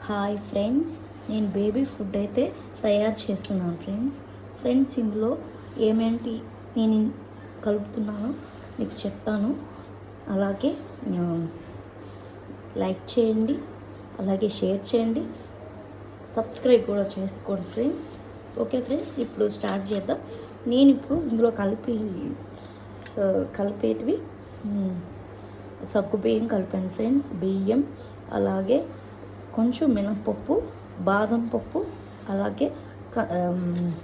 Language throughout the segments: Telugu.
హాయ్ ఫ్రెండ్స్, నేను బేబీ ఫుడ్ అయితే తయారు చేస్తున్నాను ఫ్రెండ్స్ ఇందులో ఏమేంటి నేను కలుపుతున్నానో మీకు చెప్తాను. అలాగే లైక్ చేయండి, అలాగే షేర్ చేయండి, సబ్స్క్రైబ్ కూడా చేసుకోండి ఫ్రెండ్స్. ఓకే ఫ్రెండ్స్, ఇప్పుడు స్టార్ట్ చేద్దాం. నేను ఇప్పుడు ఇందులో కలిపేటివి సగ్గు బియ్యం కలిపాను ఫ్రెండ్స్. బియ్యం, అలాగే కొంచెం మినపప్పు, బాదం పప్పు, అలాగే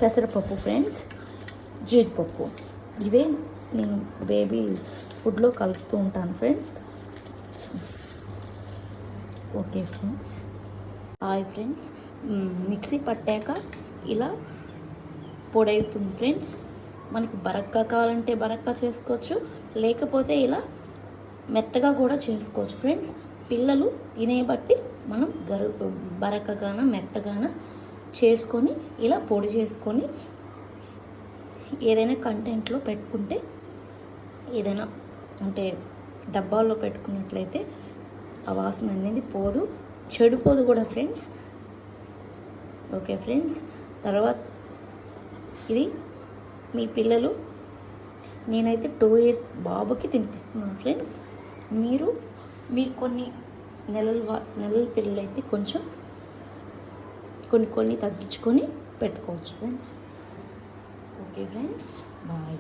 పెసరపప్పు ఫ్రెండ్స్, జీడిపప్పు. ఇవే నేను బేబీ ఫుడ్లో కలుపుతూ ఉంటాను friends. Okay friends, hi friends. Mixie పట్టాక ఇలా పొడి అవుతుంది ఫ్రెండ్స్. మనకి బరక్కా కావాలంటే బరక్కా చేసుకోవచ్చు, లేకపోతే ఇలా మెత్తగా కూడా చేసుకోవచ్చు ఫ్రెండ్స్. పిల్లలు తినే బట్టి మనం బరకగాన మెత్తగాన చేసుకొని ఇలా పొడి చేసుకొని ఏదైనా కంటెంట్లో పెట్టుకుంటే, ఏదైనా అంటే డబ్బాల్లో పెట్టుకున్నట్లయితే ఆ వాసన అనేది పోదు, చెడిపోదు కూడా ఫ్రెండ్స్. ఓకే ఫ్రెండ్స్, తర్వాత ఇది మీ పిల్లలు, నేనైతే 2 years బాబుకి తినిపిస్తున్నాను ఫ్రెండ్స్. మీరు కొన్ని నెలల పిల్లలైతే కొంచెం కొన్ని తగ్గించుకొని పెట్టుకోవచ్చు ఫ్రెండ్స్. Okay friends, bye.